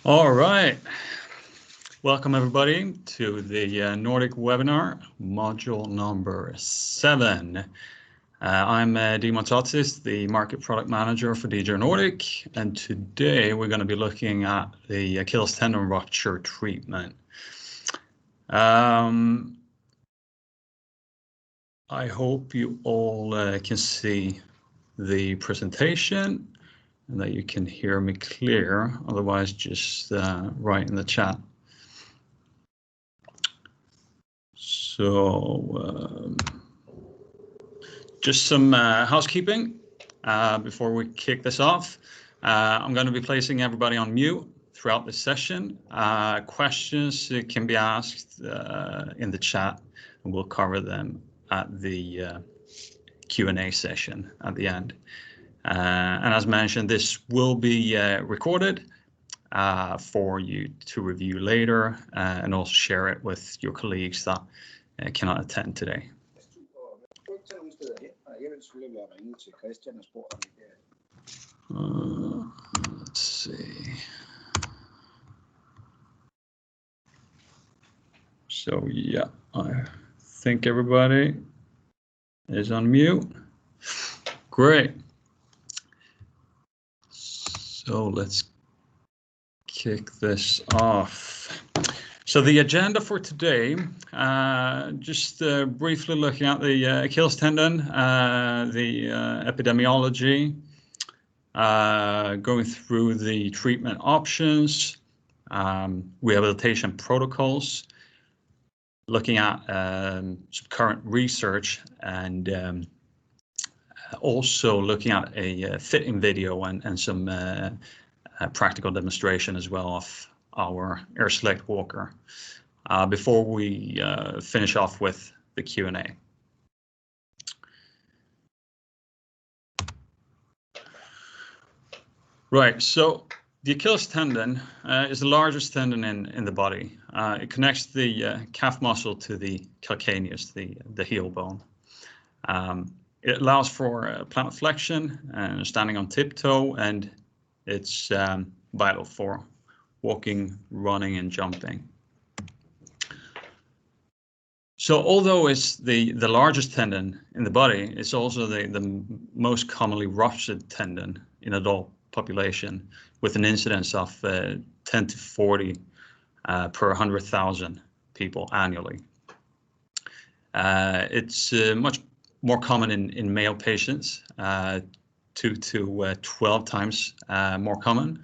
All right. Welcome everybody to the Nordic webinar, module number 7. I'm Dimon Totsis, the Market Product Manager for DJO Nordic, and today we're going to be looking at the Achilles tendon rupture treatment. I hope you all can see the presentation and that you can hear me clear. Otherwise, just write in the chat. So just some housekeeping before we kick this off. I'm going to be placing everybody on mute throughout the session. Questions can be asked in the chat, and we'll cover them at the Q&A session at the end. And as mentioned, this will be recorded for you to review later and also share it with your colleagues that cannot attend today. Let's see. So yeah, I think everybody is on mute. Great. So let's kick this off. So the agenda for today, just briefly looking at the Achilles tendon, the epidemiology, going through the treatment options, rehabilitation protocols, looking at some current research, and also looking at a fitting video and some practical demonstration as well of our AirSelect walker before we finish off with the Q&A. Right, so the Achilles tendon is the largest tendon in the body. It connects the calf muscle to the calcaneus, the heel bone. It allows for plantar flexion and standing on tiptoe, and it's vital for walking, running, and jumping. So although it's the largest tendon in the body, it's also the most commonly ruptured tendon in adult population, with an incidence of 10 to 40 per 100,000 people annually. It's much more common in male patients, 2 to 12 times more common,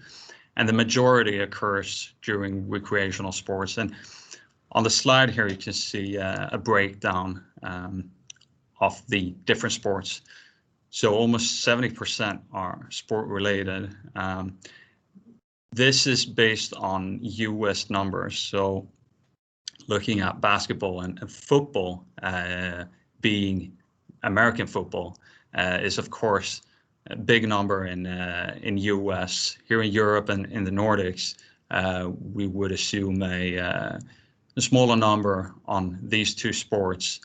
and the majority occurs during recreational sports. And on the slide here, you can see a breakdown of the different sports. So almost 70% are sport related. This is based on US numbers. So looking at basketball and football, being American football, is of course a big number in US. Here in Europe and in the Nordics, we would assume a smaller number on these two sports,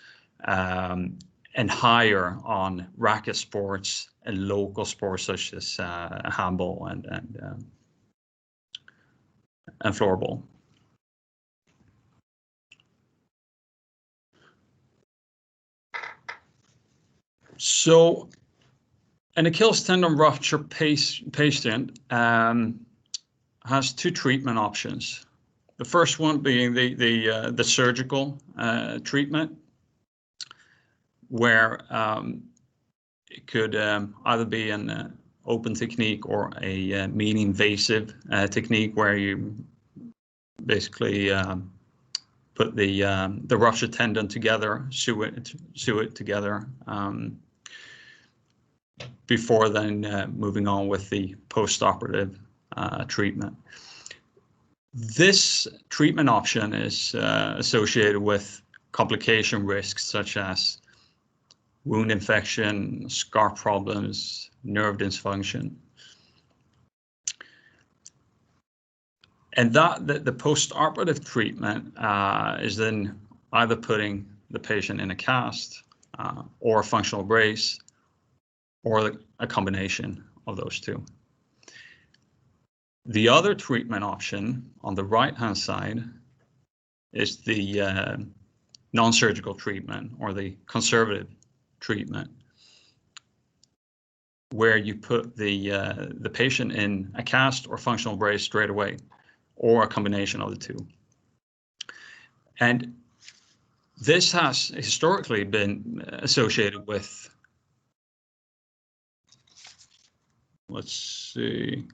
and higher on racket sports and local sports such as handball and floorball. So an Achilles tendon rupture patient has two treatment options. The first one being the surgical treatment, where it could either be an open technique or a mean-invasive technique, where you basically put the ruptured tendon together, sew it together, before then moving on with the post-operative treatment. This treatment option is associated with complication risks such as wound infection, scar problems, nerve dysfunction. And the post-operative treatment is then either putting the patient in a cast or a functional brace, or a combination of those two. The other treatment option on the right-hand side is the non-surgical treatment, or the conservative treatment, where you put the patient in a cast or functional brace straight away, or a combination of the two. And this has historically been associated with, let's see,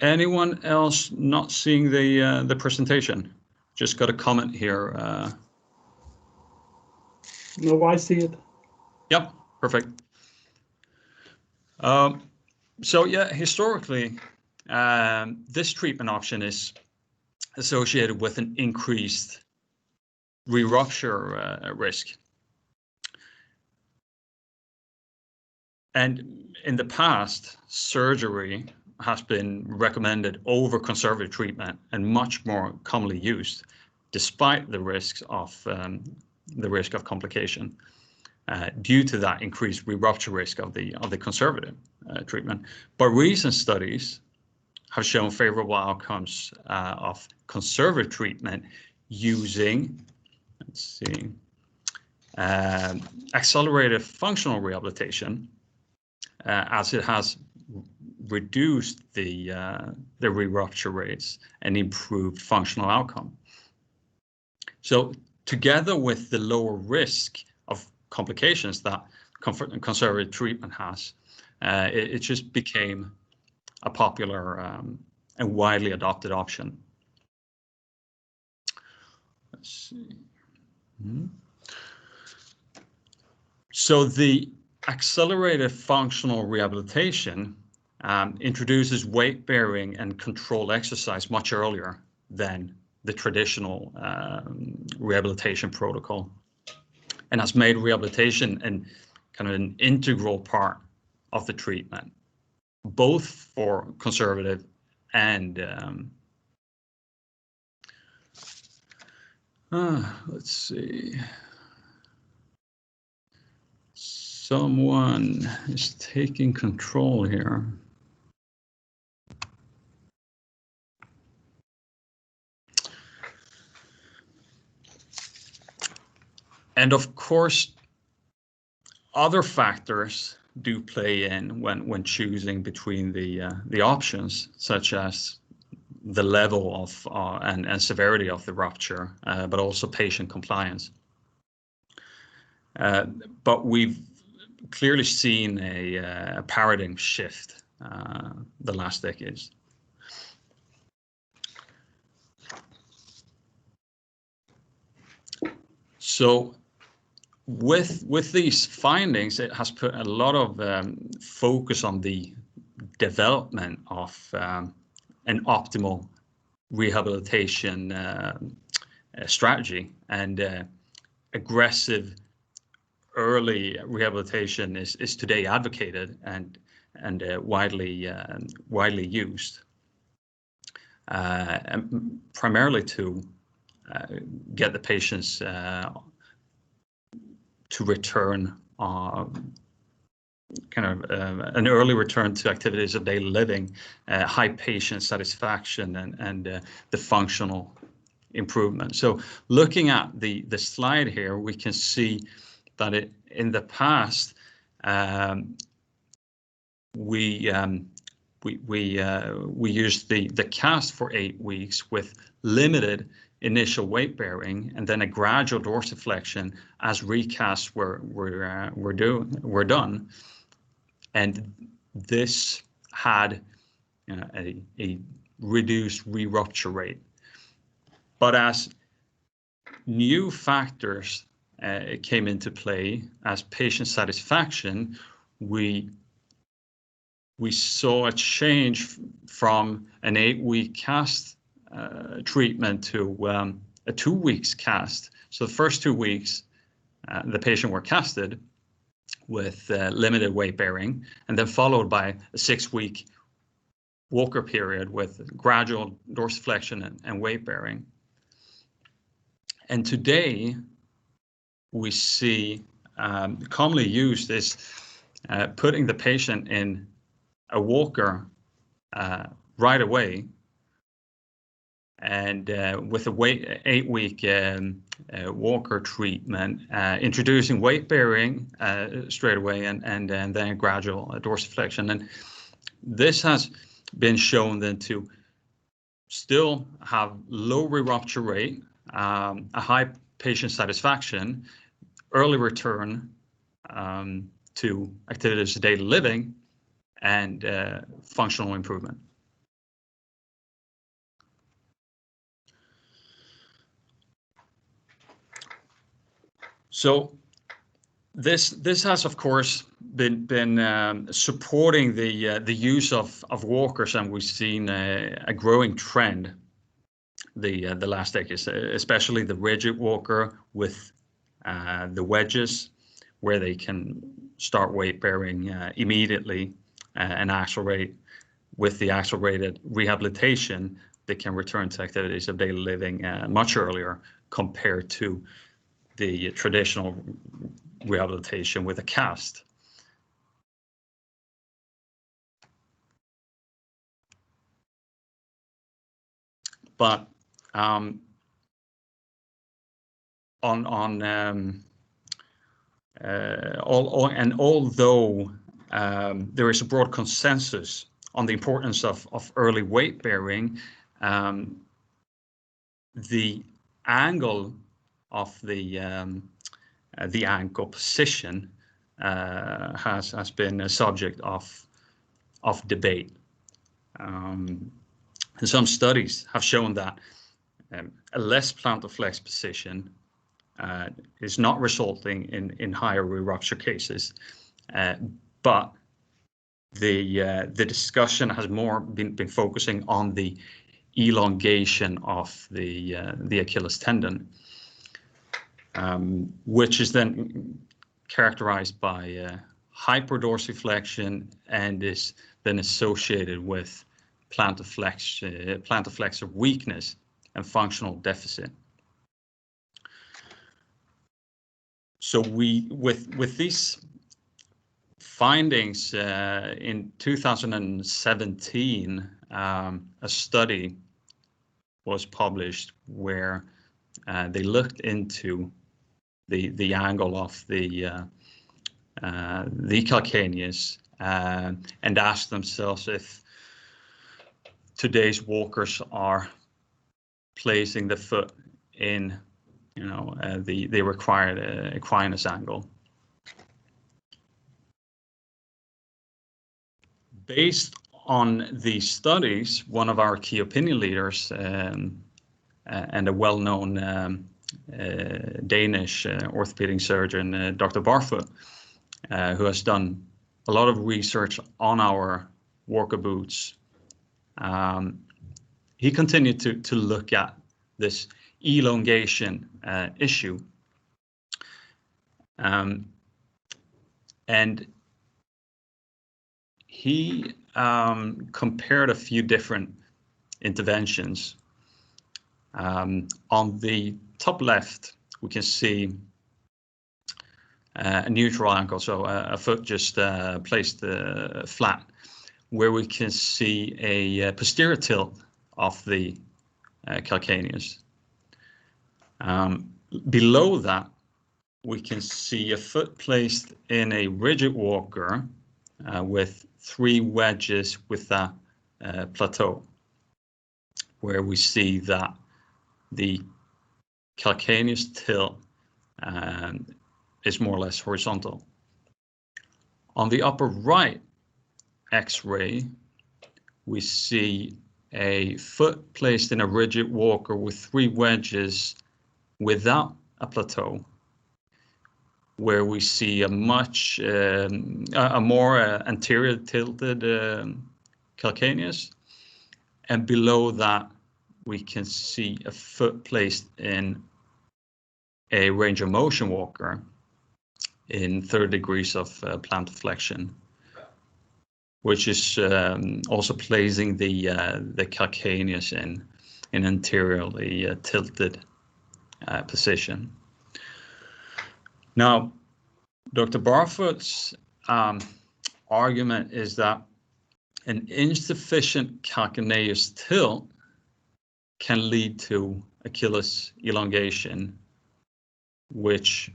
anyone else not seeing the presentation? Just got a comment here. No, I see it. Yep, perfect. So yeah, historically, this treatment option is associated with an increased re-rupture risk. And in the past, surgery has been recommended over conservative treatment and much more commonly used, despite the risks of complication, due to that increased re-rupture risk of the conservative treatment. But recent studies have shown favorable outcomes of conservative treatment using, let's see, accelerated functional rehabilitation, as it has reduced the re-rupture rates and improved functional outcome. So together with the lower risk of complications that conservative treatment has, it just became a popular and widely adopted option. Let's see. So the accelerated functional rehabilitation introduces weight-bearing and controlled exercise much earlier than the traditional rehabilitation protocol, and has made rehabilitation kind of an integral part of the treatment, both for conservative and let's see. Someone is taking control here. And of course, other factors do play in when choosing between the options, such as the level of and severity of the rupture, but also patient compliance. But we've clearly seen a paradigm shift the last decades. So with these findings, it has put a lot of focus on the development of an optimal rehabilitation strategy, and aggressive early rehabilitation is today advocated and widely used, and primarily to get the patients to return kind of an early return to activities of daily living, high patient satisfaction, and the functional improvement. So looking at the slide here, we can see that in the past we used the cast for 8 weeks with limited initial weight bearing, and then a gradual dorsiflexion as recasts were done, and this had a reduced re-rupture rate. But as new factors came into play, as patient satisfaction, we saw a change from an 8-week cast treatment to a 2 weeks cast. So the first 2 weeks, the patient were casted with limited weight bearing, and then followed by a 6-week walker period with gradual dorsiflexion and weight bearing. And today we see commonly used is putting the patient in a walker right away, and with a 8-week walker treatment, introducing weight bearing straight away, and then a gradual dorsiflexion. And this has been shown then to still have low re-rupture rate, a high patient satisfaction, early return to activities of daily living, and functional improvement. So this has, of course, been supporting the use of walkers, and we've seen a growing trend the last decades, especially the rigid walker with the wedges, where they can start weight bearing immediately and accelerate. With the accelerated rehabilitation, they can return to activities of daily living much earlier compared to the traditional rehabilitation with a cast. But although there is a broad consensus on the importance of early weight bearing, the angle of the ankle position has been a subject of debate. And some studies have shown that a less plantar flex position is not resulting in higher re-rupture cases, but the discussion has more been focusing on the elongation of the Achilles tendon, which is then characterized by hyperdorsiflexion and is then associated with plantar flexor weakness and functional deficit. So with these findings in 2017, a study was published where they looked into the angle of the calcaneus and asked themselves if today's walkers are placing the foot in the required equinus angle. Based on these studies, one of our key opinion leaders and a well-known Danish orthopedic surgeon, Dr. Barfoot, who has done a lot of research on our walker boots, he continued to look at this elongation issue, and he compared a few different interventions. On the top left, we can see a neutral ankle, so a foot just placed flat, where we can see a posterior tilt of the calcaneus. Below that, we can see a foot placed in a rigid walker with 3 wedges with a plateau, where we see that the calcaneus tilt is more or less horizontal. On the upper right X-ray, we see a foot placed in a rigid walker with 3 wedges without a plateau, where we see a much a more anterior tilted calcaneus, and below that we can see a foot placed in a range of motion walker in 30 degrees of plantar flexion, which is also placing the calcaneus in an anteriorly tilted position. Now, Dr. Barfoot's argument is that An insufficient calcaneus tilt can lead to Achilles elongation, which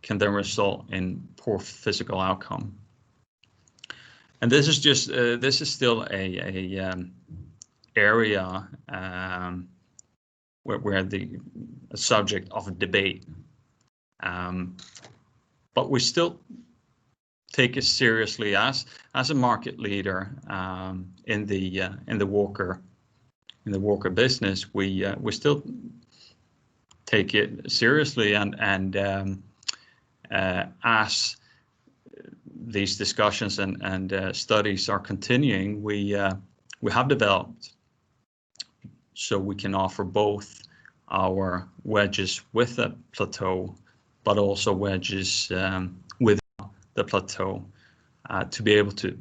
can then result in poor physical outcome. And this is just this is still a area where the subject of a debate, but we still take it seriously as a market leader in the walker business. We still take it seriously, and as these discussions and studies are continuing, we have developed so we can offer both our wedges with a plateau, but also wedges with the plateau, to be able to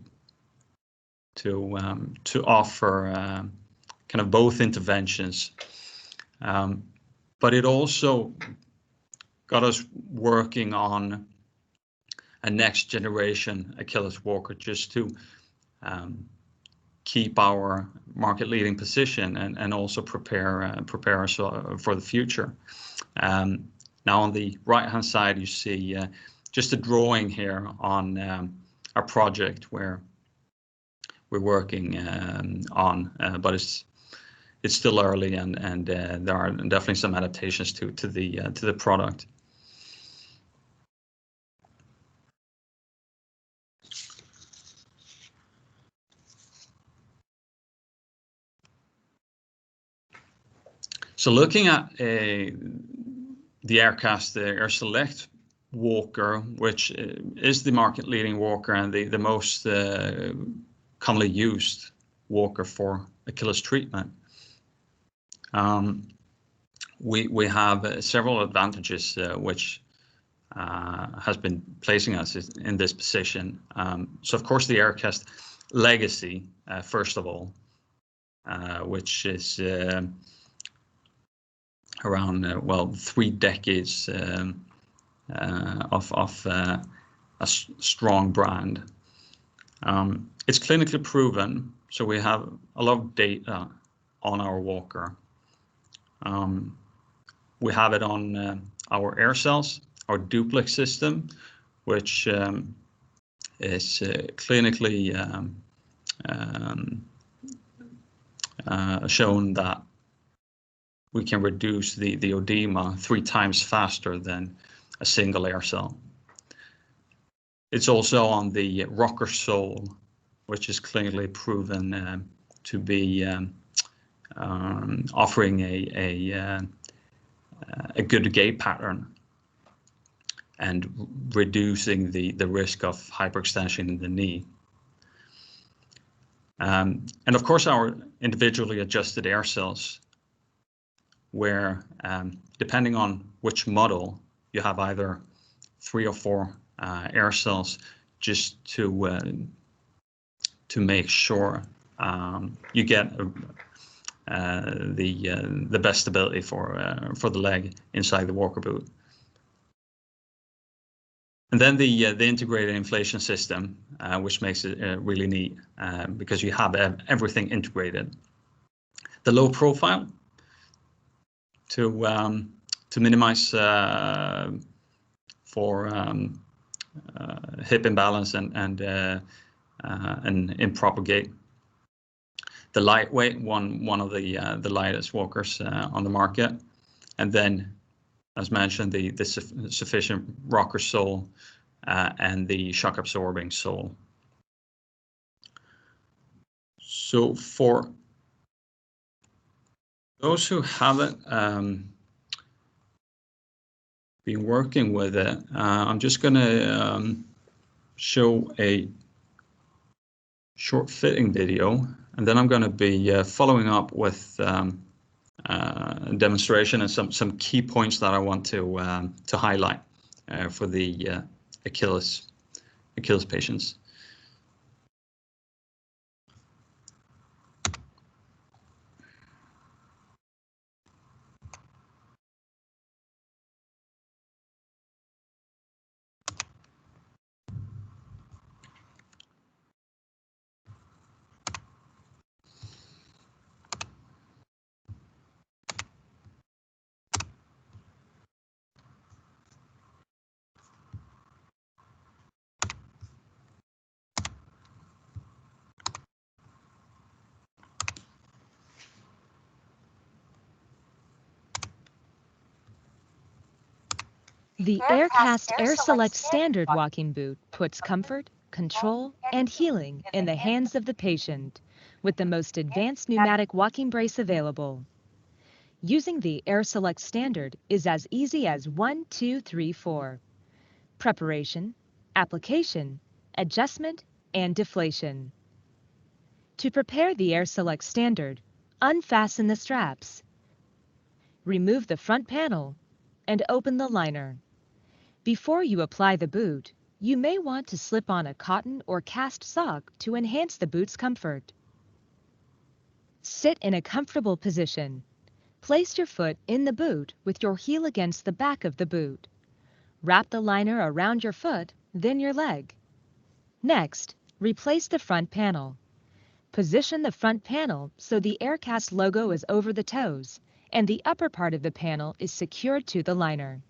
offer kind of both interventions. But it also got us working on a next generation Achilles walker, just to keep our market leading position and also prepare us for the future. Now on the right hand side you see just a drawing here on our project where we're working on, but it's still early, and there are definitely some adaptations to the product. So looking at the Aircast, the Air Select walker, which is the market leading walker and the most commonly used walker for Achilles treatment, we have several advantages which has been placing us in this position. So of course the Aircast legacy, first of all, which is around 3 decades of a strong brand. It's clinically proven, so we have a lot of data on our walker. We have it on our air cells, our duplex system, which is clinically shown that we can reduce the edema 3 times faster than a single air cell. It's also on the rocker sole, which is clinically proven to be offering a good gait pattern and reducing the risk of hyperextension in the knee. And of course our individually adjusted air cells, where depending on which model, you have either 3 or 4 air cells, just to make sure you get the best stability for the leg inside the walker boot. And then the integrated inflation system, which makes it really neat, because you have everything integrated. The low profile to minimize for hip imbalance and improper gait. The lightweight, one of the lightest walkers on the market, and then, as mentioned, the sufficient rocker sole and the shock absorbing sole. So for those who haven't been working with it, I'm just going to show a short fitting video, and then I'm going to be following up with a demonstration and some key points that I want to highlight for the Achilles patients. The Aircast Air Select Standard walking boot puts comfort, control, and healing in the hands of the patient with the most advanced pneumatic walking brace available. Using the Air Select Standard is as easy as 1, 2, 3, 4. Preparation, application, adjustment, and deflation. To prepare the Air Select Standard, unfasten the straps. Remove the front panel and open the liner. Before you apply the boot, you may want to slip on a cotton or cast sock to enhance the boot's comfort. Sit in a comfortable position. Place your foot in the boot with your heel against the back of the boot. Wrap the liner around your foot, then your leg. Next, replace the front panel. Position the front panel so the Aircast logo is over the toes and the upper part of the panel is secured to the liner.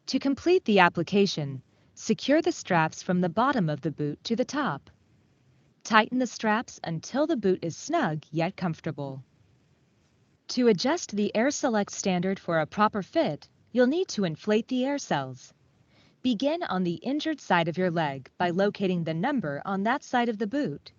To complete the application, secure the straps from the bottom of the boot to the top. Tighten the straps until the boot is snug yet comfortable. To adjust the Air Select Standard for a proper fit, you'll need to inflate the air cells. Begin on the injured side of your leg by locating the number on that side of the boot.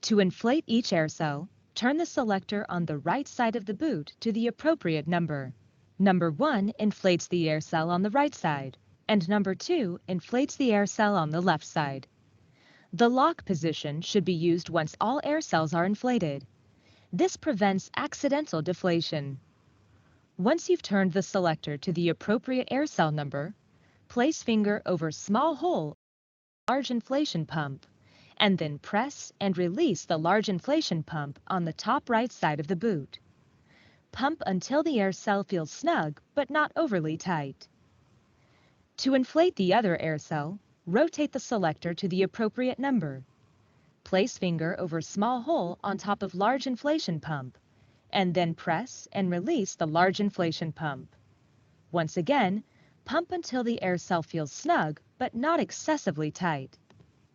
To inflate each air cell, turn the selector on the right side of the boot to the appropriate number. Number 1 inflates the air cell on the right side, and number 2 inflates the air cell on the left side. The lock position should be used once all air cells are inflated. This prevents accidental deflation. Once you've turned the selector to the appropriate air cell number, place finger over small hole on large inflation pump, and then press and release the large inflation pump on the top right side of the boot. Pump until the air cell feels snug but not overly tight. To inflate the other air cell, rotate the selector to the appropriate number. Place finger over small hole on top of large inflation pump, and then press and release the large inflation pump. Once again, pump until the air cell feels snug but not excessively tight.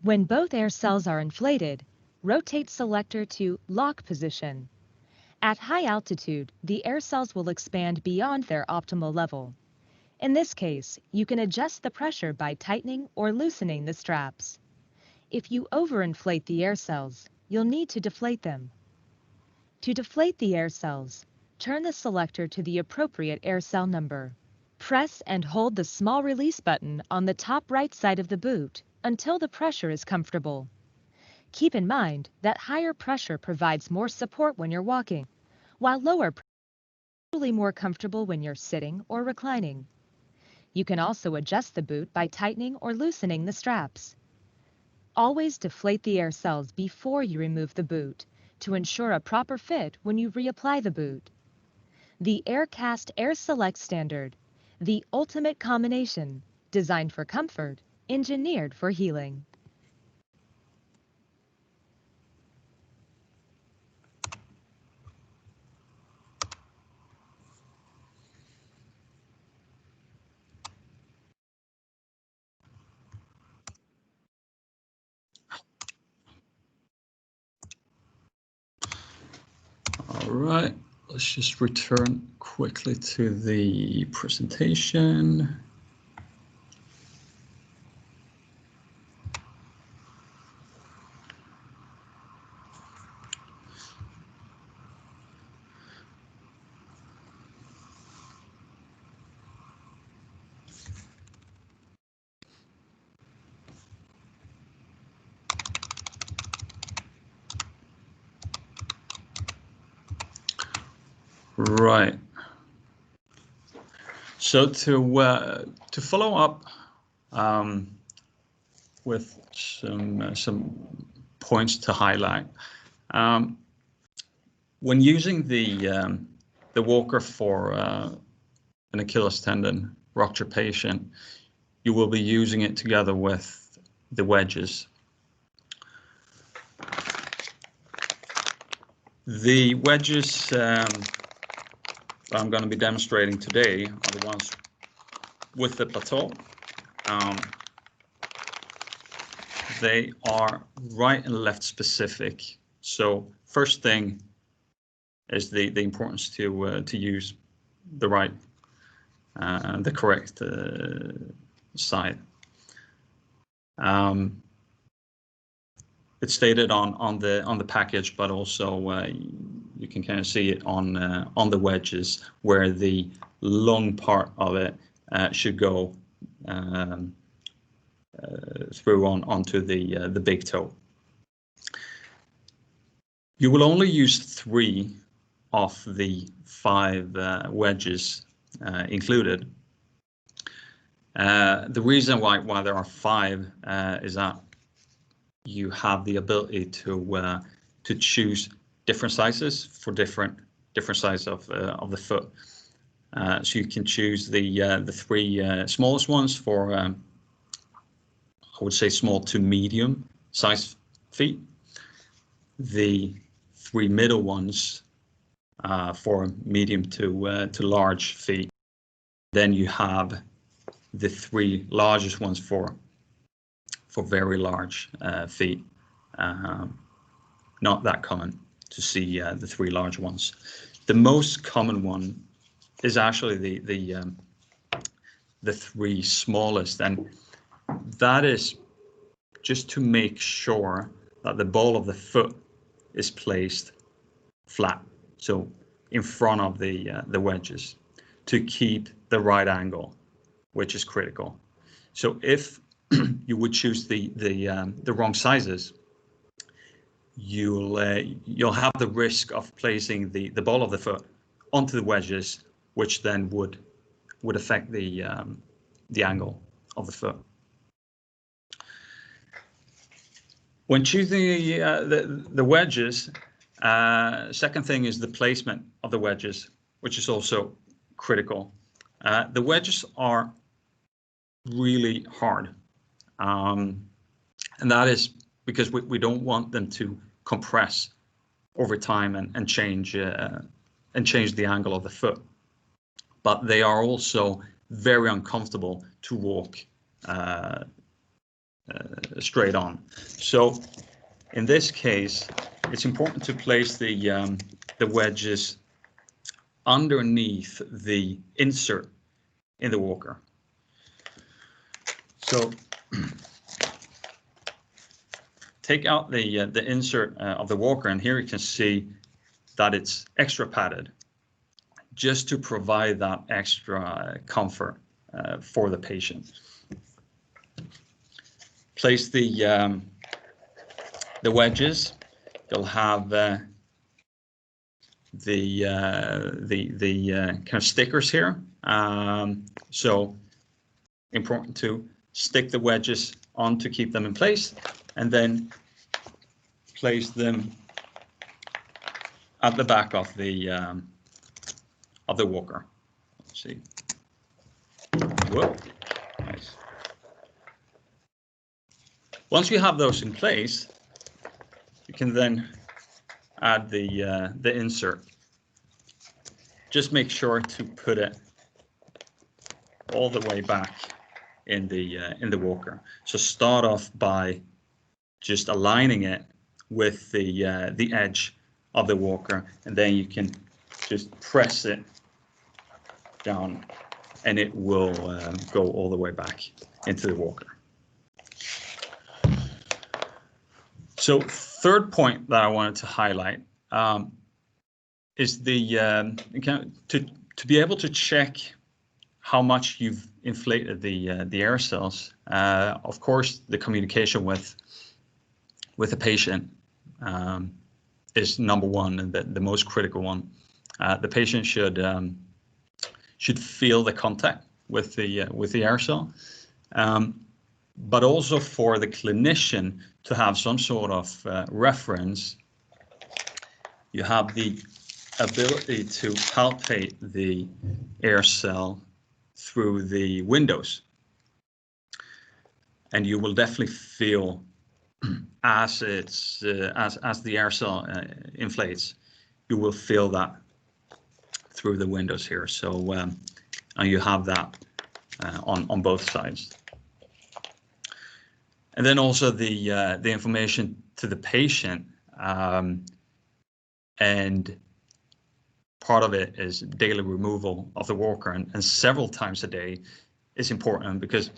When both air cells are inflated, rotate selector to lock position. At high altitude, the air cells will expand beyond their optimal level. In this case, you can adjust the pressure by tightening or loosening the straps. If you overinflate the air cells, you'll need to deflate them. To deflate the air cells, turn the selector to the appropriate air cell number. Press and hold the small release button on the top right side of the boot until the pressure is comfortable. Keep in mind that higher pressure provides more support when you're walking, while lower pressure is usually more comfortable when you're sitting or reclining. You can also adjust the boot by tightening or loosening the straps. Always deflate the air cells before you remove the boot to ensure a proper fit when you reapply the boot. The Aircast Air Select Standard, the ultimate combination, designed for comfort, engineered for healing. All right, let's just return quickly to the presentation. Right. So to follow up with some points to highlight, when using the walker for an Achilles tendon rupture patient, you will be using it together with the wedges. The wedges I'm going to be demonstrating today are the ones with the plateau. They are right and left specific. So first thing is the importance to use the right the correct side. It's stated on the package, but also you can kind of see it on the wedges where the long part of it should go through onto the big toe. You will only use 3 of the 5 wedges included. The reason why there are 5 is that you have the ability to choose different sizes for different sizes of the foot. So you can choose the 3 smallest ones for I would say small to medium size feet, the 3 middle ones for medium to large feet. Then you have the 3 largest ones for very large feet. Not that common to see the 3 large ones. The most common one is actually the 3 smallest, and that is just to make sure that the ball of the foot is placed flat, so in front of the wedges, to keep the right angle, which is critical. So if you would choose the wrong sizes, you'll have the risk of placing the ball of the foot onto the wedges, which then would affect the angle of the foot. When choosing the wedges, second thing is the placement of the wedges, which is also critical. The wedges are really hard, and that is because we don't want them to compress over time and change the angle of the foot. But they are also very uncomfortable to walk straight on. So in this case, it's important to place the wedges underneath the insert in the walker. So take out the insert of the walker, and here you can see that it's extra padded, just to provide that extra comfort for the patient. Place the wedges. You'll have the kind of stickers here. So important to stick the wedges on to keep them in place, and then place them at the back of the walker. Let's see. Whoa, nice. Once you have those in place, you can then add the insert. Just make sure to put it all the way back in the walker. So start off by just aligning it with the edge of the walker, and then you can just press it down, and it will go all the way back into the walker. So third point that I wanted to highlight is to be able to check how much you've inflated the air cells. Of course, the communication with the patient is number one and the most critical one. The patient should feel the contact with the air cell, but also for the clinician to have some sort of reference. You have the ability to palpate the air cell through the windows, and you will definitely feel as the air cell inflates, you will feel that through the windows here. So and you have that on both sides. And then also the information to the patient, and part of it is daily removal of the walker, and several times a day is important because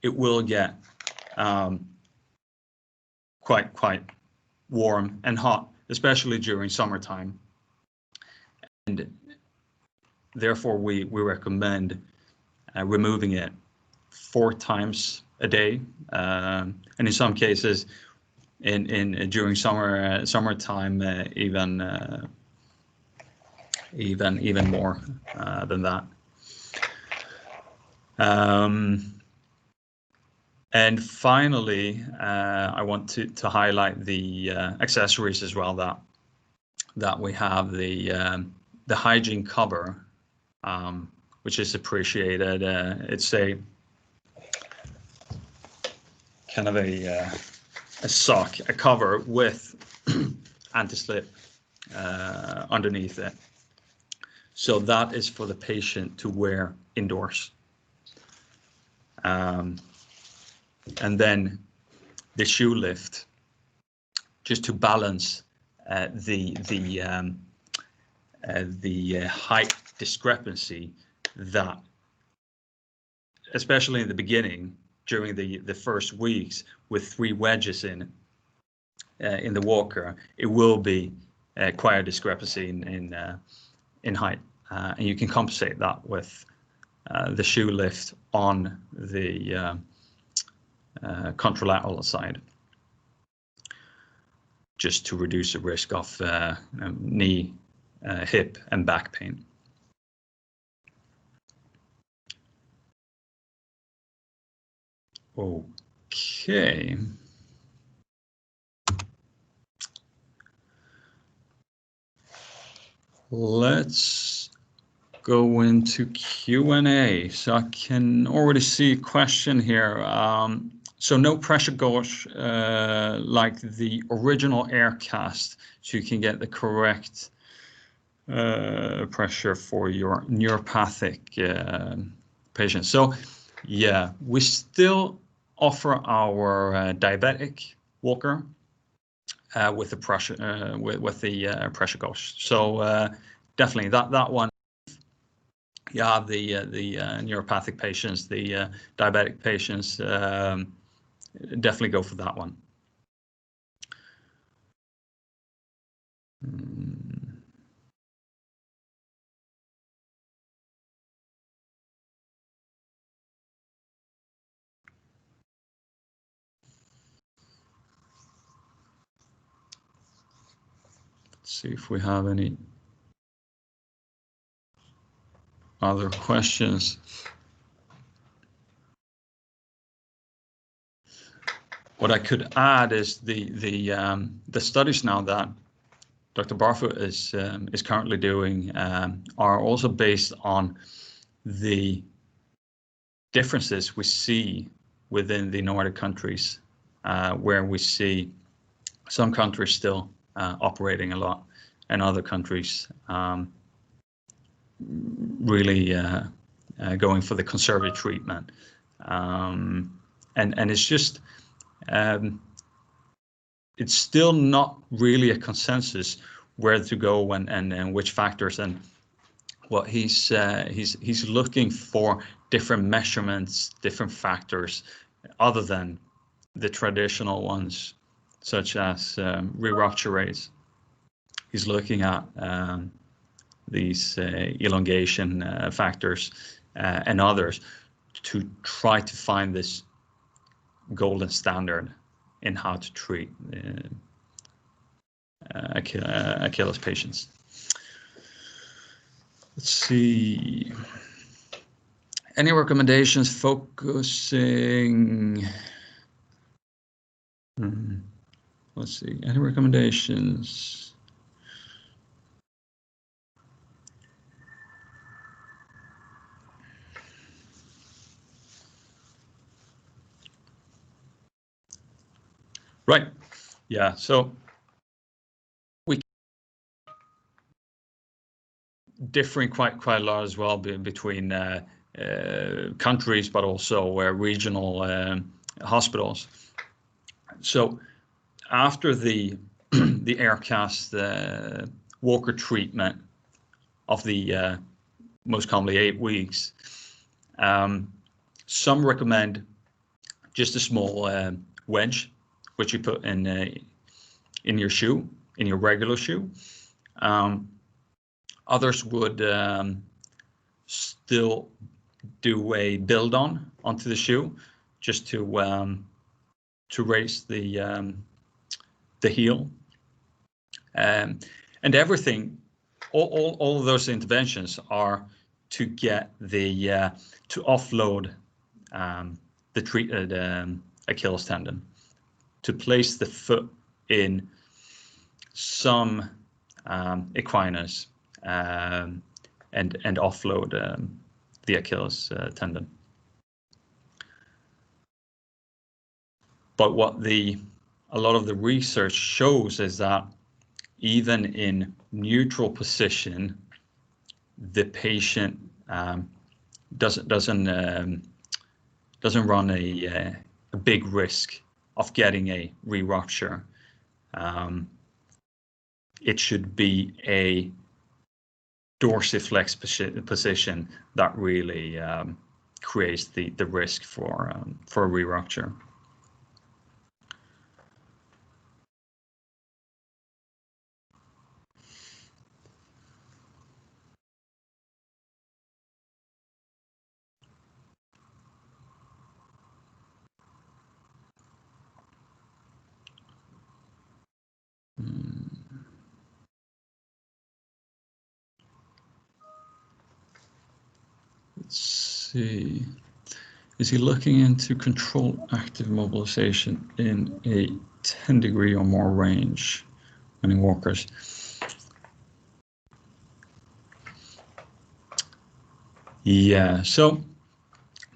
it will get quite warm and hot, especially during summertime. And therefore, we recommend removing it 4 times a day, and in some cases, during summertime, even more than that. And finally, I want to highlight the accessories as well that we have. The hygiene cover, which is appreciated. It's a kind of a sock, a cover with anti-slip underneath it. So that is for the patient to wear indoors. And then the shoe lift, just to balance the height discrepancy that, especially in the beginning, during the first weeks, with 3 wedges in the walker, it will be quite a discrepancy in height, and you can compensate that with the shoe lift on the contralateral side, just to reduce the risk of knee, hip, and back pain. Okay. Let's go into Q&A. So I can already see a question here. So no pressure gauge like the original Aircast, so you can get the correct pressure for your neuropathic patients. So yeah, we still offer our diabetic walker with the pressure pressure gauge. So definitely that one. You have the neuropathic patients, the diabetic patients. Definitely go for that one. Let's see if we have any other questions. What I could add is the studies now that Dr. Barfoot is currently doing are also based on the differences we see within the Nordic countries, where we see some countries still operating a lot, and other countries really going for the conservative treatment, and it's just it's still not really a consensus where to go and which factors. And what he's looking for different measurements, different factors other than the traditional ones, such as re-rupture rates. He's looking at these elongation factors and others to try to find this golden standard in how to treat Achilles patients. Let's see. Any recommendations focusing? Let's see. Any recommendations? Right. Yeah. So we differing quite a lot as well between countries, but also regional hospitals. So after the Aircast walker treatment, of the most commonly 8 weeks. Some recommend just a small wedge, which you put in your shoe, in your regular shoe. Others would still do a build onto the shoe, just to raise the heel, and everything. All of those interventions are to get the to offload the treated Achilles tendon, to place the foot in some equinus and offload the Achilles tendon. But what a lot of the research shows is that even in neutral position, the patient doesn't run a big risk of getting a re-rupture. It should be a dorsiflex position that really creates the risk for a re-rupture. Let's see. Is he looking into controlled active mobilization in a 10-degree or more range when in walkers? Yeah, so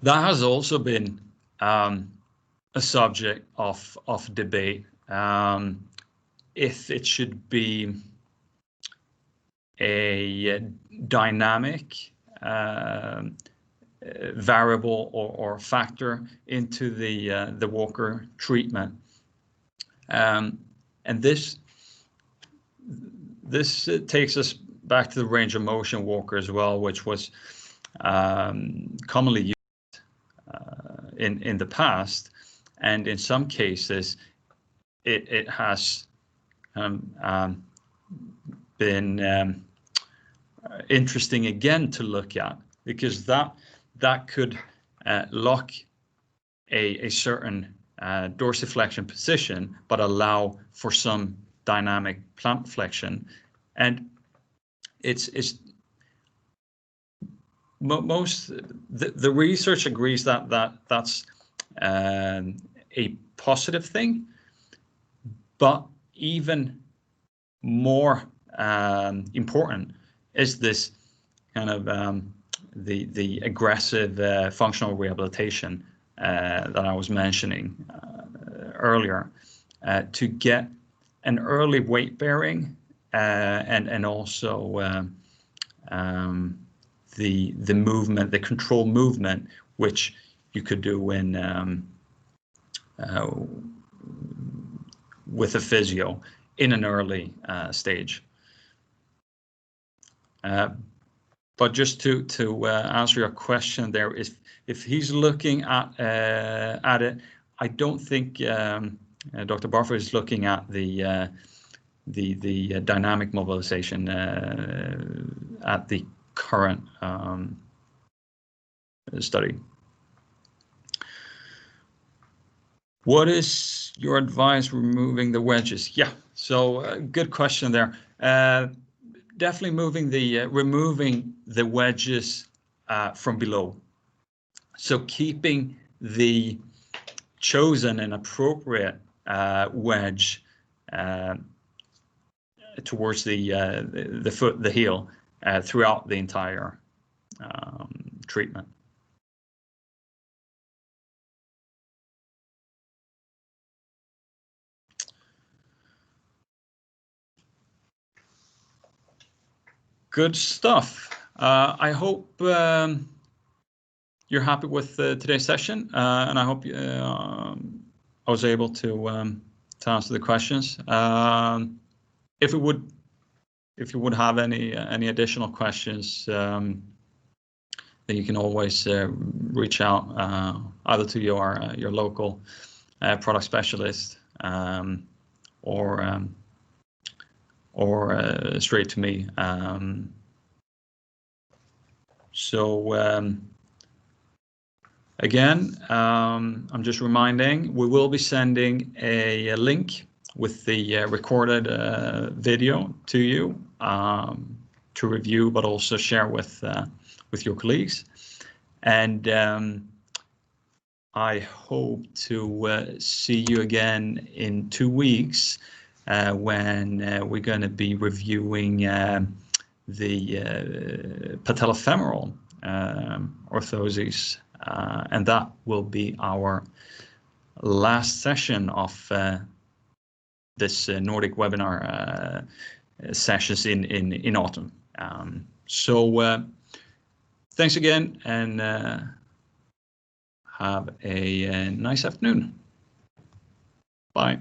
that has also been a subject of debate. If it should be a dynamic variable or factor into the walker treatment, and this takes us back to the range of motion walker as well, which was commonly used in the past, and in some cases it has been interesting again to look at, because that could lock a certain dorsiflexion position, but allow for some dynamic plant flexion. And the research agrees that that's a positive thing, but even more important is this kind of the aggressive functional rehabilitation that I was mentioning earlier, to get an early weight bearing and also the movement, the control movement, which you could do in with a physio in an early stage. But just to answer your question there, if he's looking at it, I don't think Dr. Barfoot is looking at the dynamic mobilization at the current study. What is your advice removing the wedges? Yeah, so good question there. Definitely removing the wedges from below. So keeping the chosen and appropriate wedge towards the foot, the heel, throughout the entire treatment. Good stuff. I hope you're happy with today's session, and I hope I was able to answer the questions. If it would if you would have any additional questions, then you can always reach out either to your local product specialist or straight to me. Again, I'm just reminding, we will be sending a link with the recorded video to you to review, but also share with your colleagues. And I hope to see you again in 2 weeks when we're going to be reviewing the patellofemoral orthoses. And that will be our last session of this Nordic webinar sessions in autumn. Thanks again, and have a nice afternoon. Bye.